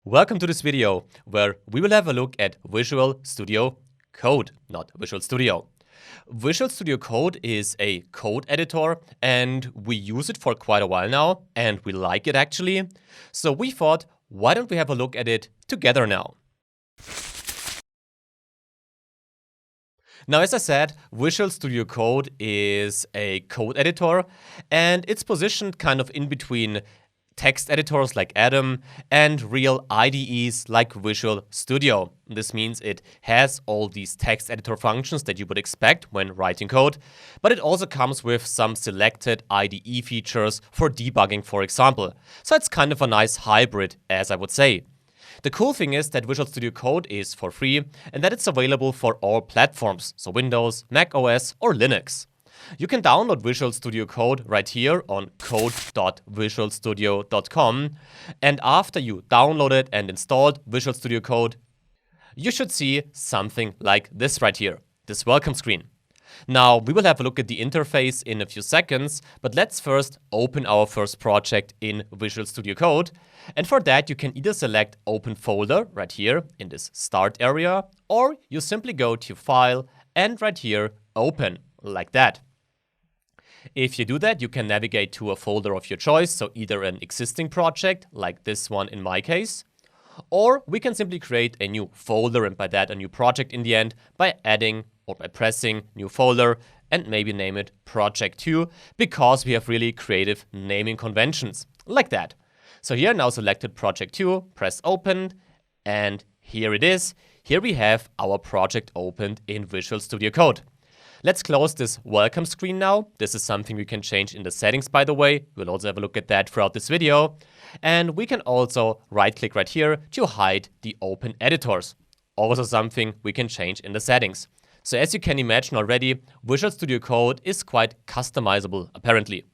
Welcome to this video, where we will have a look at Visual Studio Code, not Visual Studio. Visual Studio Code is a code editor, and we use it for quite a while now, and we like it actually. So we thought, why don't we have a look at it together now? Now, as I said, Visual Studio Code is a code editor, and it's positioned kind of in between text editors like Atom and real IDEs like Visual Studio. This means it has all these text editor functions that you would expect when writing code, but it also comes with some selected IDE features for debugging, for example. So it's kind of a nice hybrid, as I would say. The cool thing is that Visual Studio Code is for free and that it's available for all platforms, so Windows, Mac OS or Linux. You can download Visual Studio Code right here on code.visualstudio.com, and after you downloaded and installed Visual Studio Code, you should see something like this right here, this welcome screen. Now, we will have a look at the interface in a few seconds, but let's first open our first project in Visual Studio Code. And for that, you can either select Open Folder right here in this Start area, or you simply go to File and right here, Open, like that. If you do that, you can navigate to a folder of your choice, so either an existing project, like this one in my case, or we can simply create a new folder, and by that a new project in the end, by adding or by pressing New Folder and maybe name it Project 2, because we have really creative naming conventions, like that. So here now selected Project 2, press Open, and here it is. Here we have our project opened in Visual Studio Code. Let's close this welcome screen now. This is something we can change in the settings, by the way. We'll also have a look at that throughout this video. And we can also right-click right here to hide the open editors. Also something we can change in the settings. So as you can imagine already, Visual Studio Code is quite customizable, apparently.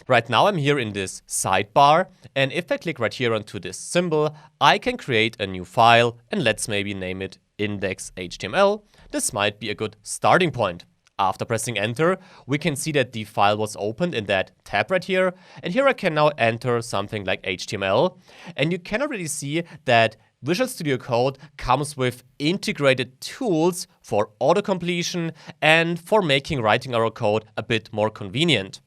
Right now I'm here in this sidebar, and if I click right here onto this symbol, I can create a new file, and let's maybe name it index.html. This might be a good starting point. After pressing enter, we can see that the file was opened in that tab right here. And here I can now enter something like HTML. And you can already see that Visual Studio Code comes with integrated tools for auto-completion and for making writing our code a bit more convenient.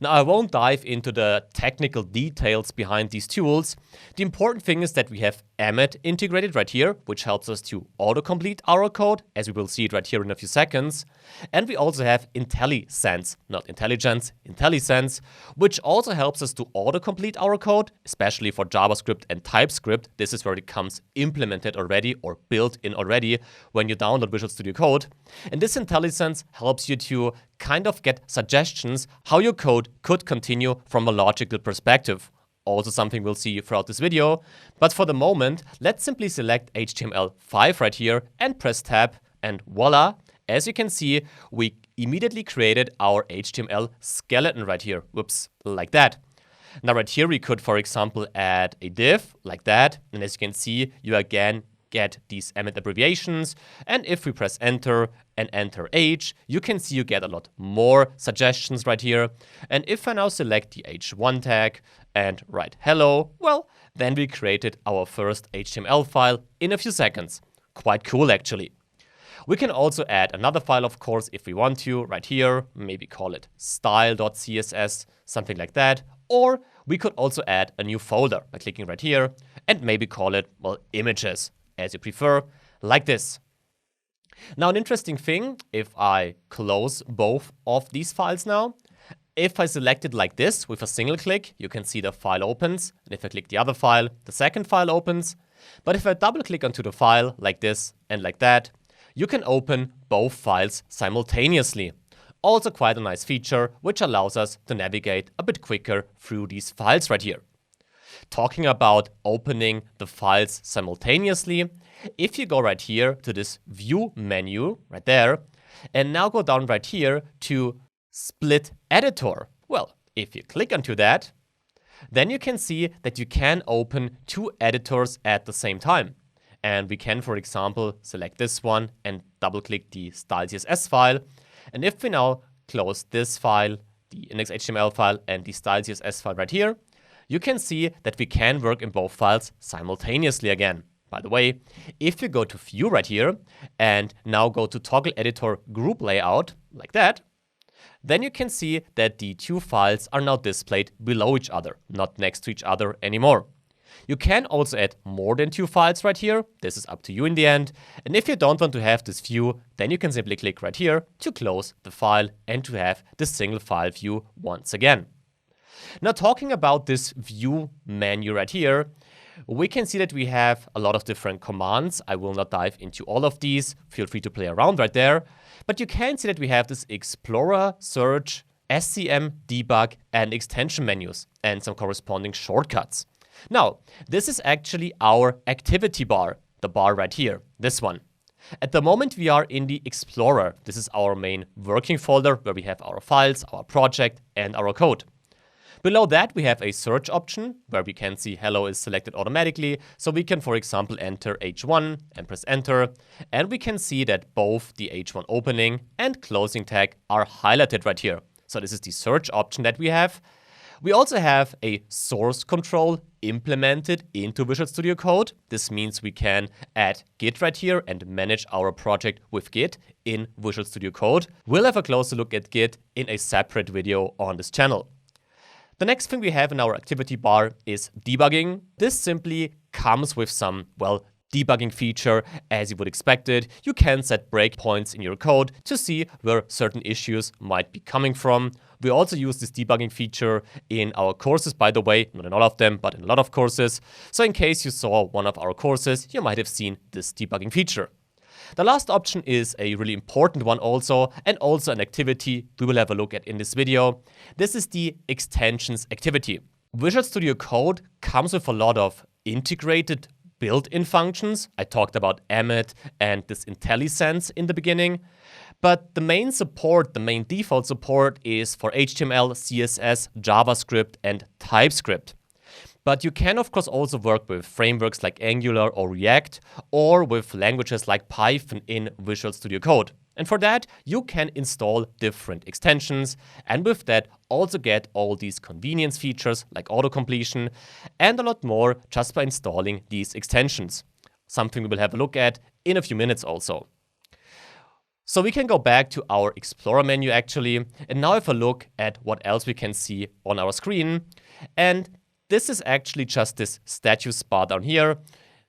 Now, I won't dive into the technical details behind these tools. The important thing is that we have Emmet integrated right here, which helps us to autocomplete our code, as we will see it right here in a few seconds. And we also have IntelliSense, not intelligence, IntelliSense, which also helps us to autocomplete our code, especially for JavaScript and TypeScript. This is where it comes implemented already or built in already when you download Visual Studio Code. And this IntelliSense helps you to kind of get suggestions how your code could continue from a logical perspective. Also something we'll see throughout this video. But for the moment, let's simply select HTML5 right here and press tab, and voila. As you can see, we immediately created our HTML skeleton right here. Whoops, like that. Now right here we could, for example, add a div like that. And as you can see, you again get these Emmet abbreviations, and if we press enter and enter H, you can see you get a lot more suggestions right here. And if I now select the H1 tag and write hello, well, then we created our first HTML file in a few seconds. Quite cool, actually. We can also add another file, of course, if we want to, right here, maybe call it style.css, something like that. Or we could also add a new folder by clicking right here and maybe call it, well, images, as you prefer, like this. Now, an interesting thing, if I close both of these files now, if I select it like this with a single click, you can see the file opens. And if I click the other file, the second file opens. But if I double click onto the file like this and like that, you can open both files simultaneously. Also quite a nice feature, which allows us to navigate a bit quicker through these files right here. Talking about opening the files simultaneously, if you go right here to this View menu right there, and now go down right here to Split Editor. Well, if you click onto that, then you can see that you can open two editors at the same time. And we can, for example, select this one and double-click the style.css file. And if we now close this file, the index.html file and the style.css file right here, you can see that we can work in both files simultaneously again. By the way, if you go to View right here and now go to Toggle Editor Group Layout, like that, then you can see that the two files are now displayed below each other, not next to each other anymore. You can also add more than two files right here. This is up to you in the end. And if you don't want to have this view, then you can simply click right here to close the file and to have the single file view once again. Now, talking about this view menu right here, we can see that we have a lot of different commands. I will not dive into all of these. Feel free to play around right there. But you can see that we have this Explorer, Search, SCM, Debug, and Extension menus, and some corresponding shortcuts. Now, this is actually our activity bar, the bar right here, this one. At the moment, we are in the Explorer. This is our main working folder where we have our files, our project, and our code. Below that, we have a search option where we can see hello is selected automatically. So we can, for example, enter H1 and press enter. And we can see that both the H1 opening and closing tag are highlighted right here. So this is the search option that we have. We also have a source control implemented into Visual Studio Code. This means we can add Git right here and manage our project with Git in Visual Studio Code. We'll have a closer look at Git in a separate video on this channel. The next thing we have in our activity bar is debugging. This simply comes with some, debugging feature as you would expect it. You can set breakpoints in your code to see where certain issues might be coming from. We also use this debugging feature in our courses, by the way, not in all of them, but in a lot of courses. So in case you saw one of our courses, you might have seen this debugging feature. The last option is a really important one also, and also an activity we will have a look at in this video. This is the extensions activity. Visual Studio Code comes with a lot of integrated built-in functions. I talked about Emmet and this IntelliSense in the beginning. But the main default support is for HTML, CSS, JavaScript, and TypeScript. But you can, of course, also work with frameworks like Angular or React, or with languages like Python in Visual Studio Code. And for that, you can install different extensions, and with that, also get all these convenience features like auto-completion, and a lot more just by installing these extensions. Something we will have a look at in a few minutes also. So we can go back to our Explorer menu actually, and now have a look at what else we can see on our screen. And this is actually just this status bar down here.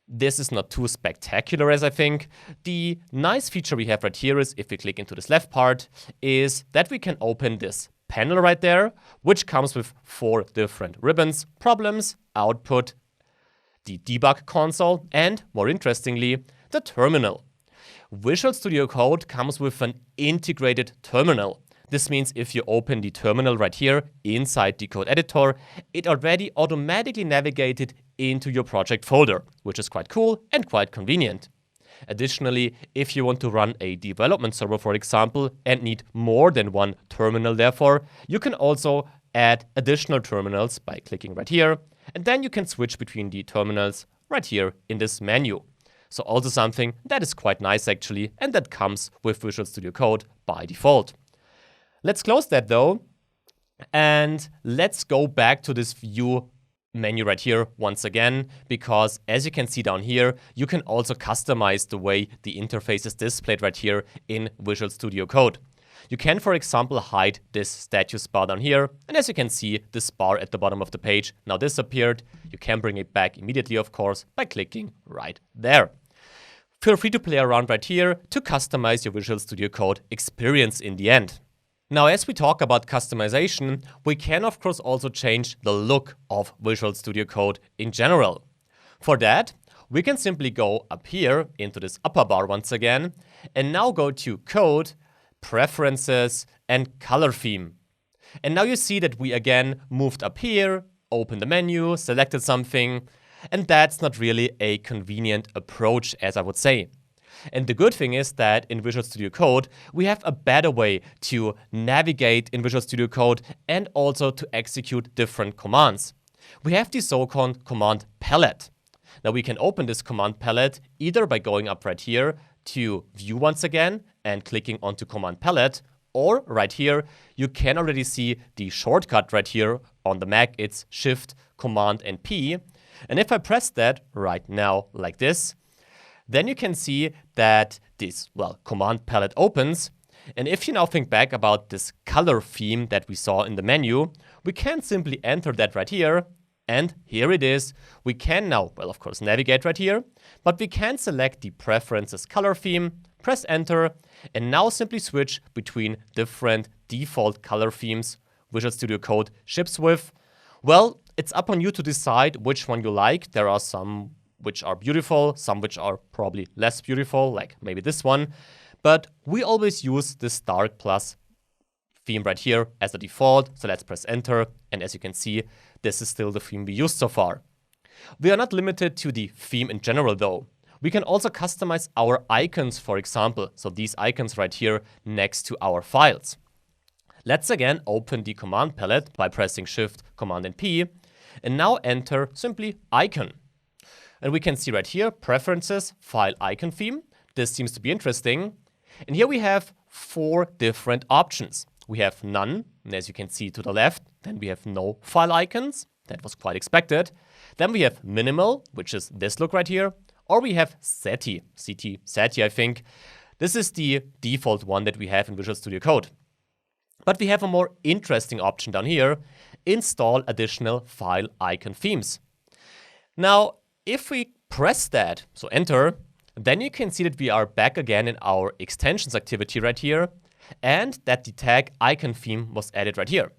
This is not too spectacular as I think. The nice feature we have right here is, if we click into this left part, is that we can open this panel right there, which comes with 4 different ribbons: problems, output, the debug console, and more interestingly, the terminal. Visual Studio Code comes with an integrated terminal. This means if you open the terminal right here inside the code editor, it already automatically navigated into your project folder, which is quite cool and quite convenient. Additionally, if you want to run a development server, for example, and need more than one terminal therefore, you can also add additional terminals by clicking right here, and then you can switch between the terminals right here in this menu. So also something that is quite nice actually, and that comes with Visual Studio Code by default. Let's close that though, and let's go back to this view menu right here once again, because as you can see down here, you can also customize the way the interface is displayed right here in Visual Studio Code. You can, for example, hide this status bar down here, and as you can see, this bar at the bottom of the page now disappeared. You can bring it back immediately, of course, by clicking right there. Feel free to play around right here to customize your Visual Studio Code experience in the end. Now, as we talk about customization, we can of course also change the look of Visual Studio Code in general. For that, we can simply go up here into this upper bar once again, and now go to Code, Preferences, and Color Theme. And now you see that we again moved up here, opened the menu, selected something, and that's not really a convenient approach, as I would say. And the good thing is that in Visual Studio Code, we have a better way to navigate in Visual Studio Code and also to execute different commands. We have the so-called command palette. Now we can open this command palette either by going up right here to View once again and clicking onto Command Palette, or right here, you can already see the shortcut right here On the Mac, it's Shift, Command, and P. And if I press that right now like this, then you can see that this, command palette opens. And if you now think back about this color theme that we saw in the menu, we can simply enter that right here. And here it is. We can now, of course, navigate right here, but we can select the preferences color theme, press enter, and now simply switch between different default color themes Visual Studio Code ships with. Well, it's up on you to decide which one you like. There are some which are beautiful, some which are probably less beautiful, like maybe this one. But we always use this dark plus theme right here as the default. So let's press enter. And as you can see, this is still the theme we used so far. We are not limited to the theme in general though. We can also customize our icons, for example. So these icons right here next to our files. Let's again open the command palette by pressing Shift, Command, and P. And now enter simply icon. And we can see right here, preferences, file icon theme. This seems to be interesting. And here we have 4 different options. We have none, and as you can see to the left, then we have no file icons. That was quite expected. Then we have minimal, which is this look right here. Or we have SETI, SETI I think. This is the default one that we have in Visual Studio Code. But we have a more interesting option down here, install additional file icon themes. Now, if we press that, so enter, then you can see that we are back again in our extensions activity right here, and that the tag icon theme was added right here.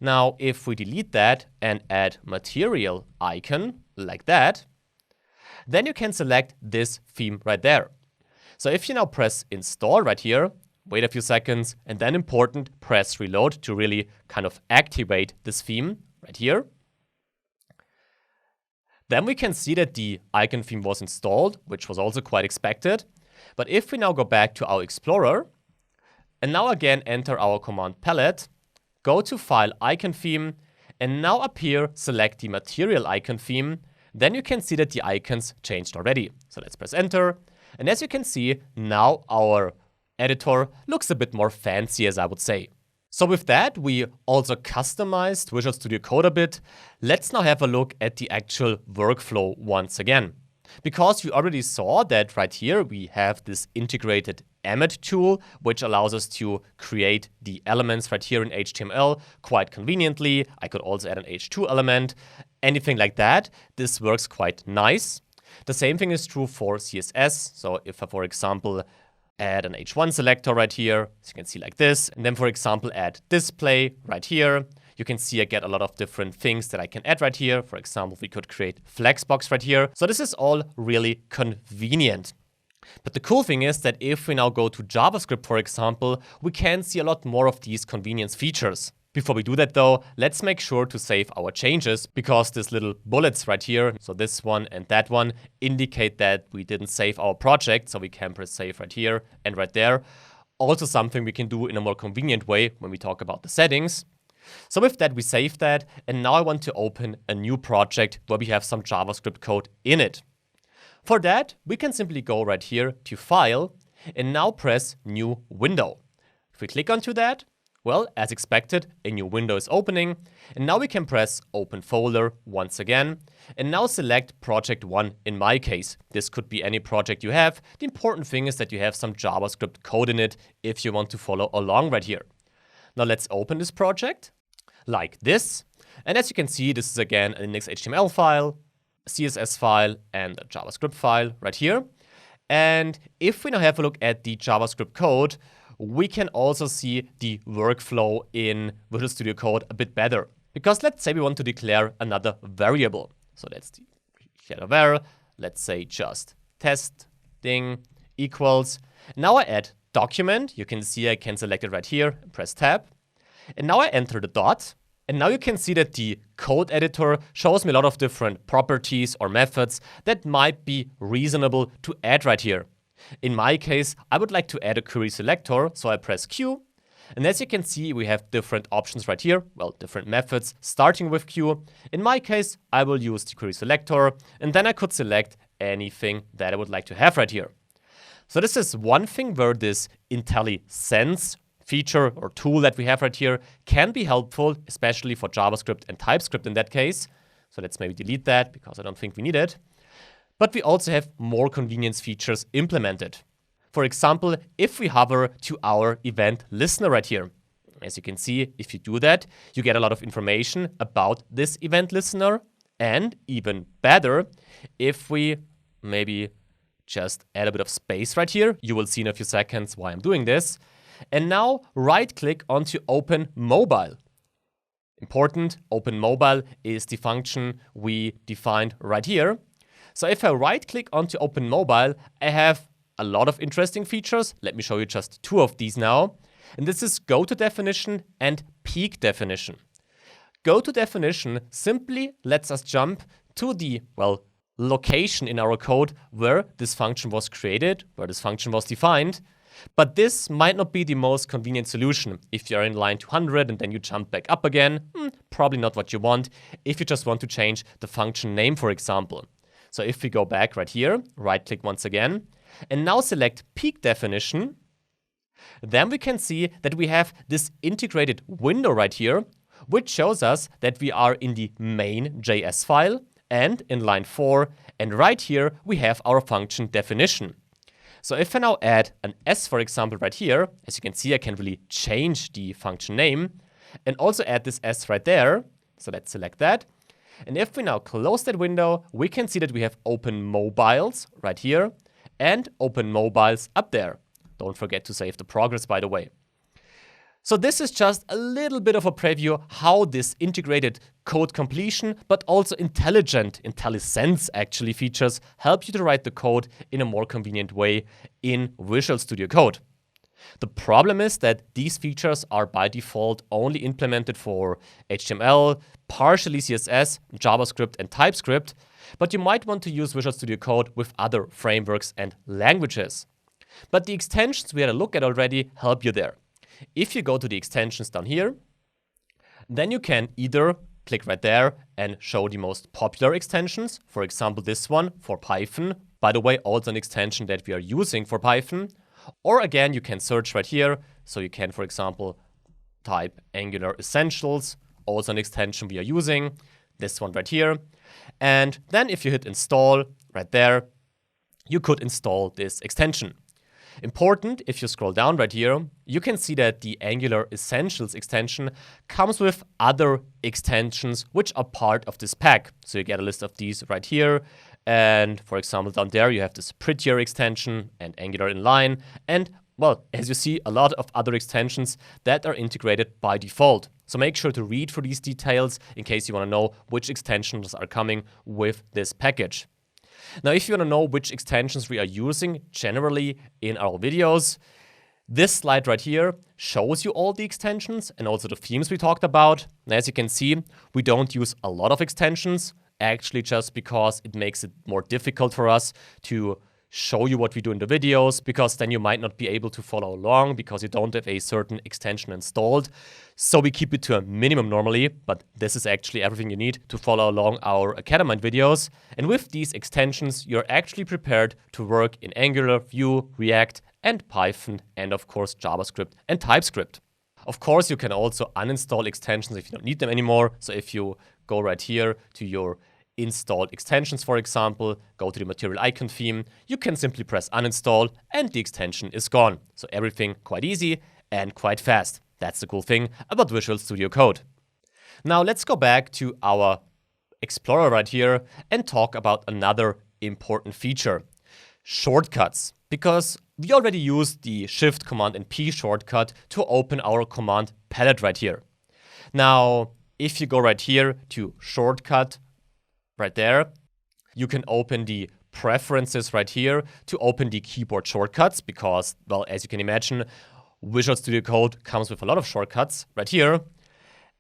Now, if we delete that and add material icon, like that, then you can select this theme right there. So if you now press install right here, wait a few seconds, and then important, press reload to really kind of activate this theme right here. Then we can see that the icon theme was installed, which was also quite expected. But if we now go back to our Explorer, and now again enter our command palette, go to File Icon Theme, and now up here select the Material Icon Theme, then you can see that the icons changed already. So let's press enter, and as you can see, now our editor looks a bit more fancy, as I would say. So with that, we also customized Visual Studio Code a bit. Let's now have a look at the actual workflow once again. Because we already saw that right here we have this integrated emmet tool, which allows us to create the elements right here in HTML quite conveniently. I could also add an H2 element, anything like that. This works quite nice. The same thing is true for CSS. So if I, for example, add an H1 selector right here, as you can see like this, and then for example add display right here, you can see I get a lot of different things that I can add right here. For example, we could create flexbox right here. So this is all really convenient. But the cool thing is that if we now go to JavaScript, for example, we can see a lot more of these convenience features. Before we do that though, let's make sure to save our changes, because these little bullets right here, so this one and that one, indicate that we didn't save our project, so we can press save right here and right there. Also something we can do in a more convenient way when we talk about the settings. So with that, we save that, and now I want to open a new project where we have some JavaScript code in it. For that, we can simply go right here to File, and now press New Window. If we click onto that, well, as expected, a new window is opening, and now we can press Open Folder once again, and now select Project 1 in my case. This could be any project you have. The important thing is that you have some JavaScript code in it if you want to follow along right here. Now let's open this project like this, and as you can see, this is again an index.html file, a CSS file, and a JavaScript file right here. And if we now have a look at the JavaScript code, we can also see the workflow in Visual Studio Code a bit better. Because let's say we want to declare another variable. So let's declare a var, let's say just testing equals. Now I add document. You can see I can select it right here and press tab. And now I enter the dot. And now you can see that the code editor shows me a lot of different properties or methods that might be reasonable to add right here. In my case, I would like to add a query selector, so I press Q. And as you can see, we have different options right here, well, different methods starting with Q. In my case, I will use the query selector, and then I could select anything that I would like to have right here. So this is one thing where this IntelliSense feature or tool that we have right here can be helpful, especially for JavaScript and TypeScript in that case. So let's maybe delete that because I don't think we need it. But we also have more convenience features implemented. For example, if we hover to our event listener right here, as you can see, if you do that, you get a lot of information about this event listener. And even better, if we maybe just add a bit of space right here, you will see in a few seconds why I'm doing this. And now right-click onto Open Mobile. Important, Open Mobile is the function we defined right here. So if I right-click onto Open Mobile, I have a lot of interesting features. Let me show you just two of these now. And this is Go to Definition and Peak Definition. Go to Definition simply lets us jump to the, location in our code where this function was created, where this function was defined. But this might not be the most convenient solution. If you're in line 200 and then you jump back up again, probably not what you want if you just want to change the function name, for example. So if we go back right here, right-click once again, and now select Peak Definition, then we can see that we have this integrated window right here, which shows us that we are in the main.js file and in line 4, and right here we have our function definition. So if I now add an S, for example, right here, as you can see, I can really change the function name and also add this S right there. So let's select that. And if we now close that window, we can see that we have Open Mobiles right here and Open Mobiles up there. Don't forget to save the progress, by the way. So this is just a little bit of a preview how this integrated code completion, but also IntelliSense actually features help you to write the code in a more convenient way in Visual Studio Code. The problem is that these features are by default only implemented for HTML, partially CSS, JavaScript, and TypeScript, but you might want to use Visual Studio Code with other frameworks and languages. But the extensions we had a look at already help you there. If you go to the extensions down here, then you can either click right there and show the most popular extensions. For example, this one for Python. By the way, also an extension that we are using for Python. Or again, you can search right here. So you can, for example, type Angular Essentials, also an extension we are using. This one right here. And then if you hit install right there, you could install this extension. Important, if you scroll down right here, you can see that the Angular Essentials extension comes with other extensions which are part of this pack. So you get a list of these right here. And for example, down there you have this Prettier extension and Angular Inline. And well, as you see, a lot of other extensions that are integrated by default. So make sure to read through these details in case you want to know which extensions are coming with this package. Now, if you want to know which extensions we are using generally in our videos, this slide right here shows you all the extensions and also the themes we talked about. And as you can see, we don't use a lot of extensions, actually just because it makes it more difficult for us to show you what we do in the videos, because then you might not be able to follow along because you don't have a certain extension installed. So we keep it to a minimum normally, but this is actually everything you need to follow along our Academine videos. And with these extensions, you're actually prepared to work in Angular, Vue, React, and Python, and of course JavaScript and TypeScript. Of course, you can also uninstall extensions if you don't need them anymore. So if you go right here to your installed extensions, for example, go to the material icon theme, you can simply press uninstall and the extension is gone. So everything quite easy and quite fast. That's the cool thing about Visual Studio Code. Now let's go back to our Explorer right here and talk about another important feature, shortcuts. Because we already used the Shift, Command, and P shortcut to open our command palette right here. Now, if you go right here to shortcut, right there, you can open the preferences right here to open the keyboard shortcuts because, well, as you can imagine, Visual Studio Code comes with a lot of shortcuts right here.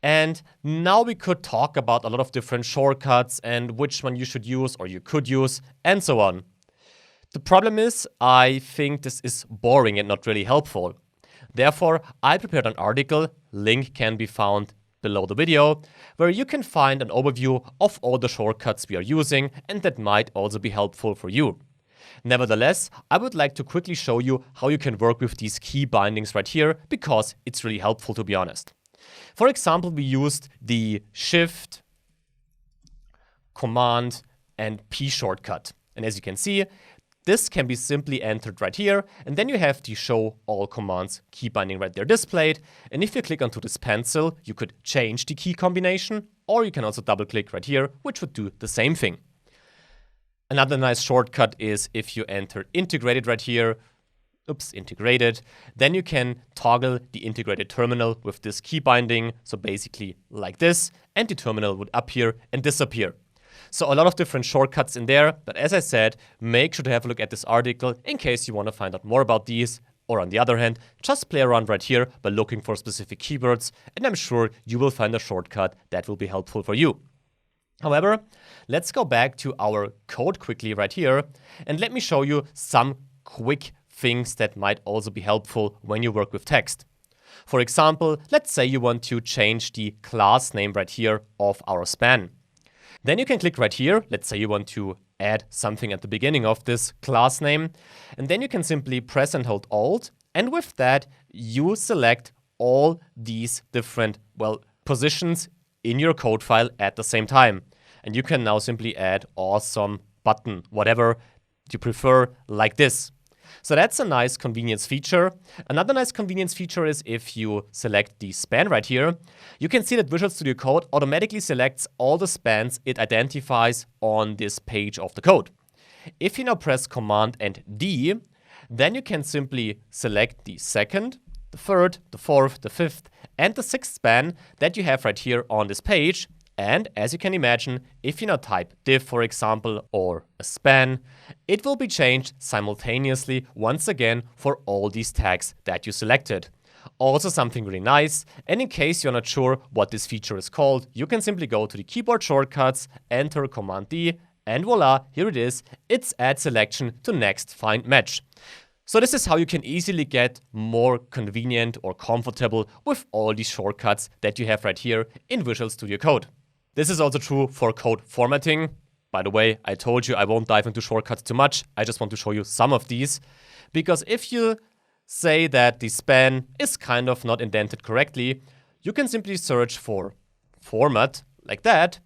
And now we could talk about a lot of different shortcuts and which one you should use or you could use and so on. The problem is, I think this is boring and not really helpful. Therefore, I prepared an article, link can be found below the video, where you can find an overview of all the shortcuts we are using, and that might also be helpful for you. Nevertheless, I would like to quickly show you how you can work with these key bindings right here, because it's really helpful, to be honest. For example, we used the Shift, Command, and P shortcut. And as you can see, this can be simply entered right here, and then you have the Show All Commands key binding right there displayed. And if you click onto this pencil, you could change the key combination, or you can also double click right here, which would do the same thing. Another nice shortcut is if you enter integrated right here, integrated, then you can toggle the integrated terminal with this key binding, so basically like this, and the terminal would appear and disappear. So a lot of different shortcuts in there, but as I said, make sure to have a look at this article in case you want to find out more about these, or on the other hand, just play around right here by looking for specific keywords, and I'm sure you will find a shortcut that will be helpful for you. However, let's go back to our code quickly right here, and let me show you some quick things that might also be helpful when you work with text. For example, let's say you want to change the class name right here of our span. Then you can click right here. Let's say you want to add something at the beginning of this class name, and then you can simply press and hold Alt, and with that, you select all these different, positions in your code file at the same time. And you can now simply add awesome button, whatever you prefer, like this. So that's a nice convenience feature. Another nice convenience feature is if you select the span right here, you can see that Visual Studio Code automatically selects all the spans it identifies on this page of the code. If you now press Command and D, then you can simply select the second, the third, the fourth, the fifth, and the sixth span that you have right here on this page. And as you can imagine, if you now type div, for example, or a span, it will be changed simultaneously once again for all these tags that you selected. Also something really nice, and in case you're not sure what this feature is called, you can simply go to the keyboard shortcuts, enter Command D, and voila, here it is. It's add selection to next find match. So this is how you can easily get more convenient or comfortable with all these shortcuts that you have right here in Visual Studio Code. This is also true for code formatting. By the way, I told you I won't dive into shortcuts too much. I just want to show you some of these. Because if you say that the span is kind of not indented correctly, you can simply search for format like that.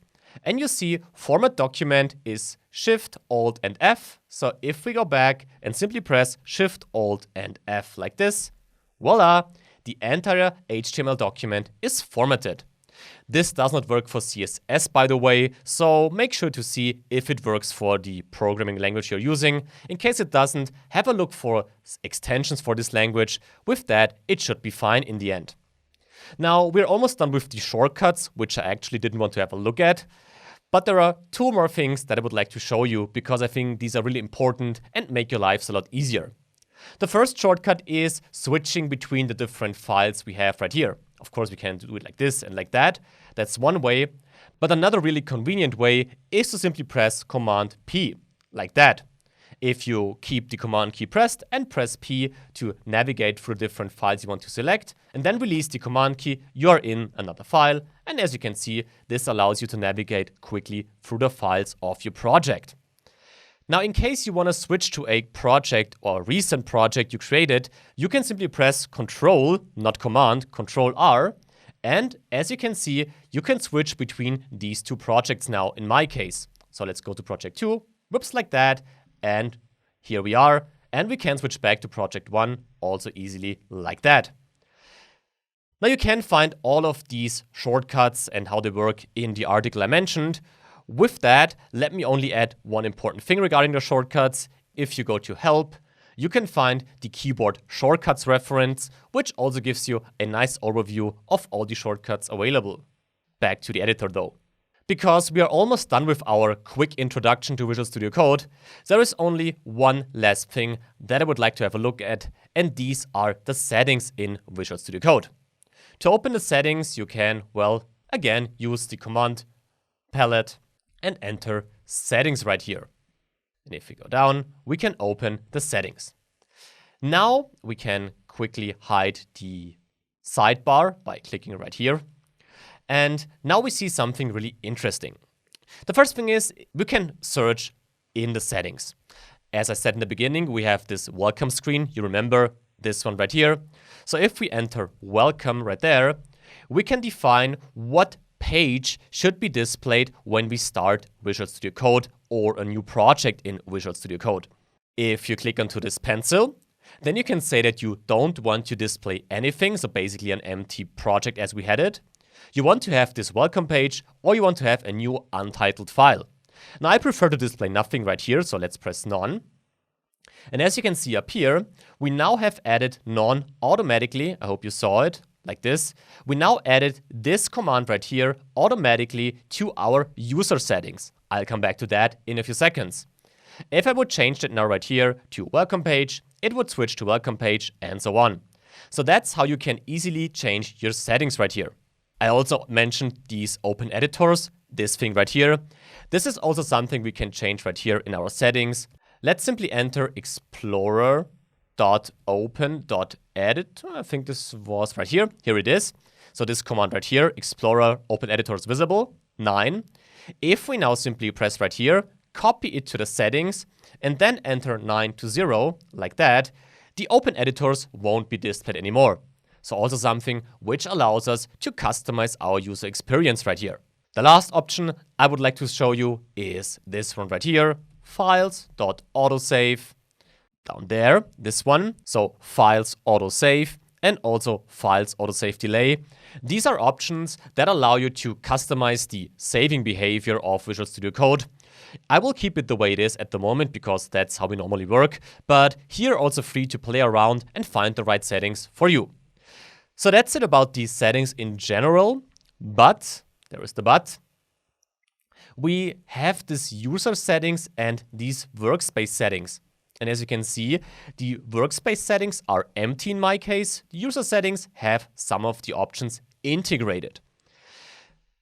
And you see format document is Shift, Alt, and F. So if we go back and simply press Shift, Alt, and F like this, voila, the entire HTML document is formatted. This does not work for CSS, by the way, so make sure to see if it works for the programming language you're using. In case it doesn't, have a look for extensions for this language. With that, it should be fine in the end. Now, we're almost done with the shortcuts, which I actually didn't want to have a look at. But there are two more things that I would like to show you because I think these are really important and make your lives a lot easier. The first shortcut is switching between the different files we have right here. Of course, we can do it like this and like that. That's one way. But another really convenient way is to simply press Command P, like that. If you keep the Command key pressed and press P to navigate through different files you want to select, and then release the Command key, you are in another file. And as you can see, this allows you to navigate quickly through the files of your project. Now, in case you want to switch to a project or recent project you created, you can simply press Control, not Command, Control R. And as you can see, you can switch between these two projects now in my case. So let's go to project 2, whoops, like that. And here we are. And we can switch back to project 1 also easily like that. Now you can find all of these shortcuts and how they work in the article I mentioned. With that, let me only add one important thing regarding the shortcuts. If you go to Help, you can find the keyboard shortcuts reference, which also gives you a nice overview of all the shortcuts available. Back to the editor though. Because we are almost done with our quick introduction to Visual Studio Code, there is only one last thing that I would like to have a look at, and these are the settings in Visual Studio Code. To open the settings, you can, again, use the command palette and enter settings right here. And if we go down, we can open the settings. Now we can quickly hide the sidebar by clicking right here. And now we see something really interesting. The first thing is we can search in the settings. As I said in the beginning, we have this welcome screen. You remember this one right here. So if we enter welcome right there, we can define what page should be displayed when we start Visual Studio Code or a new project in Visual Studio Code. If you click onto this pencil, then you can say that you don't want to display anything, so basically an empty project as we had it. You want to have this welcome page, or you want to have a new untitled file. Now I prefer to display nothing right here, so let's press none. And as you can see up here, we now have added none automatically. I hope you saw it like this. We now added this command right here automatically to our user settings. I'll come back to that in a few seconds. If I would change that now right here to welcome page, it would switch to welcome page and so on. So that's how you can easily change your settings right here. I also mentioned these open editors, this thing right here. This is also something we can change right here in our settings. Let's simply enter explorer.open.edit. I think this was right here. Here it is. So this command right here, Explorer Open Editors Visible, 9. If we now simply press right here, copy it to the settings, and then enter 9 to 0, like that, the open editors won't be displayed anymore. So also something which allows us to customize our user experience right here. The last option I would like to show you is this one right here, files.autosave. Down there, this one, so files autosave and also files autosave delay. These are options that allow you to customize the saving behavior of Visual Studio Code. I will keep it the way it is at the moment because that's how we normally work, but here also free to play around and find the right settings for you. So that's it about these settings in general, but, there is the but, we have this user settings and these workspace settings. And as you can see, the workspace settings are empty in my case. The user settings have some of the options integrated.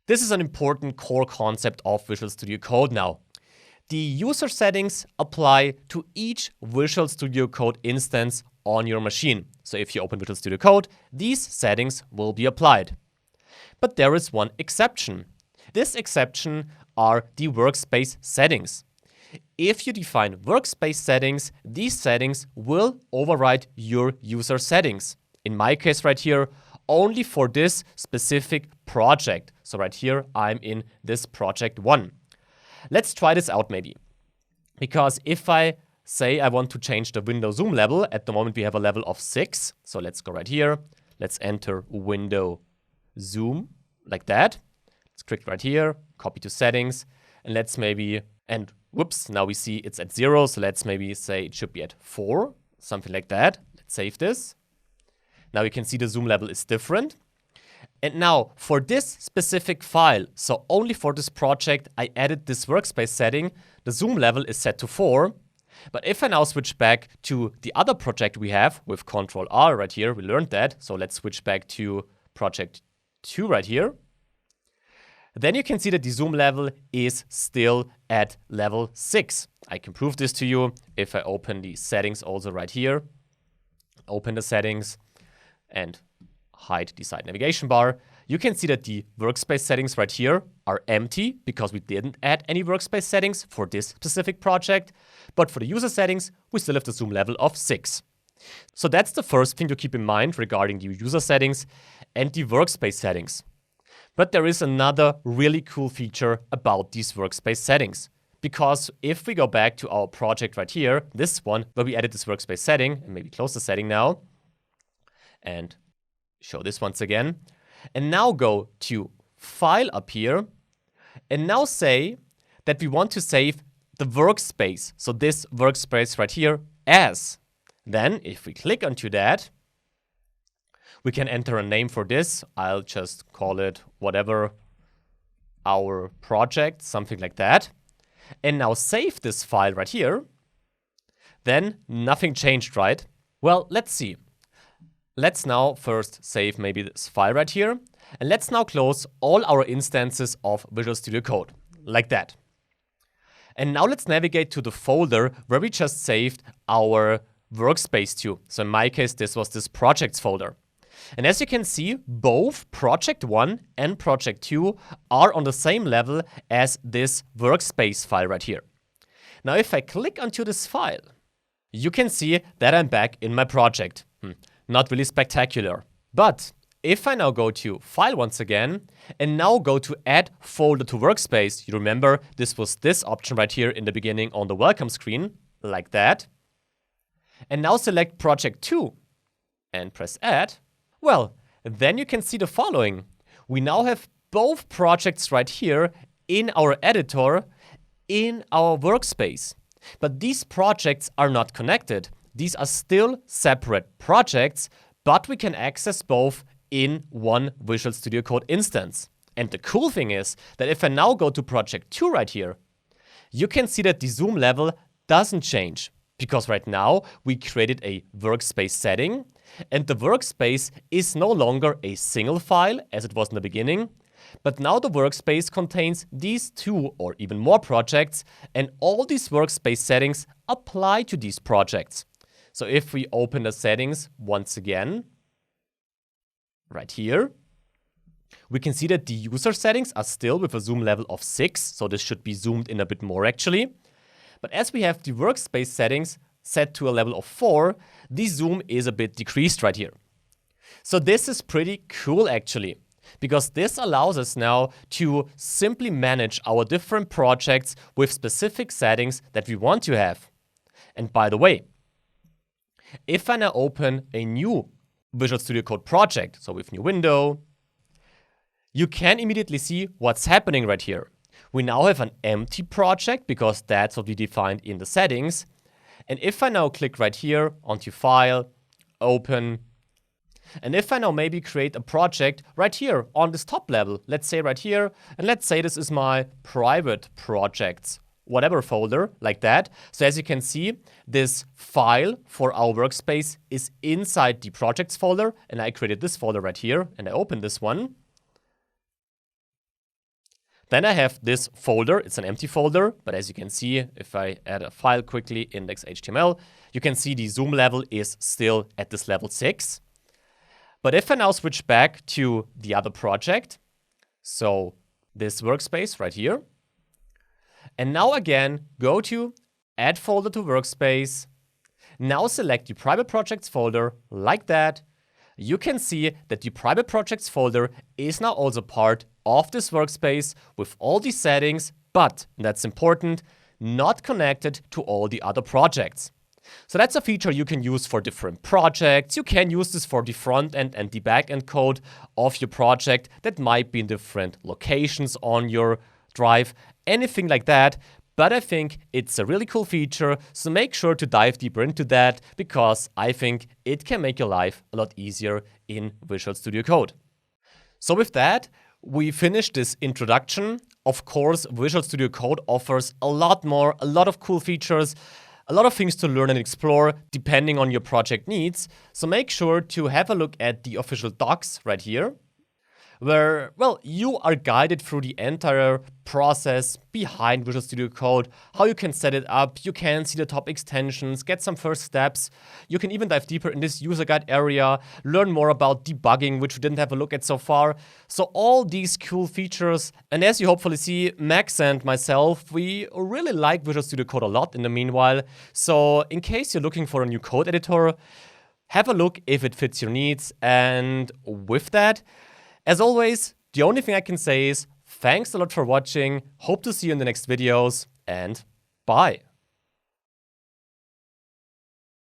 This is an important core concept of Visual Studio Code now. The user settings apply to each Visual Studio Code instance on your machine. So if you open Visual Studio Code, these settings will be applied. But there is one exception. This exception are the workspace settings. If you define workspace settings, these settings will override your user settings. In my case right here, only for this specific project. So right here, I'm in this project 1. Let's try this out maybe. Because if I say I want to change the window zoom level, at the moment we have a level of 6. So let's go right here. Let's enter window zoom like that. Let's click right here, copy to settings, and let's maybe, and whoops, now we see it's at 0. So let's maybe say it should be at 4, something like that. Let's save this. Now you can see the zoom level is different. And now for this specific file, so only for this project, I added this workspace setting. The zoom level is set to 4. But if I now switch back to the other project we have with Ctrl R right here, we learned that. So let's switch back to project 2 right here. Then you can see that the zoom level is still at level 6. I can prove this to you if I open the settings also right here. Open the settings and hide the side navigation bar. You can see that the workspace settings right here are empty because we didn't add any workspace settings for this specific project. But for the user settings, we still have the zoom level of 6. So that's the first thing to keep in mind regarding the user settings and the workspace settings. But there is another really cool feature about these workspace settings. Because if we go back to our project right here, this one, where we added this workspace setting, and maybe close the setting now, and show this once again, and now go to File up here, and now say that we want to save the workspace, so this workspace right here, as. Then, if we click onto that, we can enter a name for this. I'll just call it whatever, our project, something like that. And now save this file right here. Then nothing changed, right? Well, let's see. Let's now first save maybe this file right here. And let's now close all our instances of Visual Studio Code, like that. And now let's navigate to the folder where we just saved our workspace to. So in my case, this was this projects folder. And as you can see, both project 1 and project 2 are on the same level as this workspace file right here. Now if I click onto this file, you can see that I'm back in my project. Not really spectacular. But if I now go to File once again, and now go to Add Folder to Workspace, you remember this was this option right here in the beginning on the welcome screen, like that. And now select Project 2 and press Add. Well, then you can see the following. We now have both projects right here in our editor, in our workspace. But these projects are not connected. These are still separate projects, but we can access both in one Visual Studio Code instance. And the cool thing is that if I now go to Project 2 right here, you can see that the zoom level doesn't change, because right now we created a workspace setting, and the workspace is no longer a single file as it was in the beginning, but now the workspace contains these 2 or even more projects, and all these workspace settings apply to these projects. So if we open the settings once again, right here, we can see that the user settings are still with a zoom level of 6, so this should be zoomed in a bit more actually. But as we have the workspace settings set to a level of 4, the zoom is a bit decreased right here. So this is pretty cool actually, because this allows us now to simply manage our different projects with specific settings that we want to have. And by the way, if I now open a new Visual Studio Code project, so with new window, you can immediately see what's happening right here. We now have an empty project because that's what we defined in the settings. And if I now click right here onto File, Open, and if I now maybe create a project right here on this top level, let's say right here, and let's say this is my private projects, whatever folder, like that. So as you can see, this file for our workspace is inside the projects folder, and I created this folder right here, and I open this one. Then I have this folder, it's an empty folder, but as you can see, if I add a file quickly, index.html, you can see the zoom level is still at this level 6. But if I now switch back to the other project, so this workspace right here, and now again, go to Add Folder to Workspace, now select the private projects folder, like that, you can see that the private projects folder is now also part of this workspace with all these settings, but, and that's important, not connected to all the other projects. So that's a feature you can use for different projects. You can use this for the front end and the back end code of your project that might be in different locations on your drive, anything like that. But I think it's a really cool feature, so make sure to dive deeper into that, because I think it can make your life a lot easier in Visual Studio Code. So with that, we finished this introduction. Of course, Visual Studio Code offers a lot more, a lot of cool features, a lot of things to learn and explore depending on your project needs. So make sure to have a look at the official docs right here, where, well, you are guided through the entire process behind Visual Studio Code, how you can set it up, you can see the top extensions, get some first steps. You can even dive deeper in this user guide area, learn more about debugging, which we didn't have a look at so far. So all these cool features. And as you hopefully see, Max and myself, we really like Visual Studio Code a lot in the meanwhile. So in case you're looking for a new code editor, have a look if it fits your needs. And with that, as always, the only thing I can say is thanks a lot for watching, hope to see you in the next videos, and bye!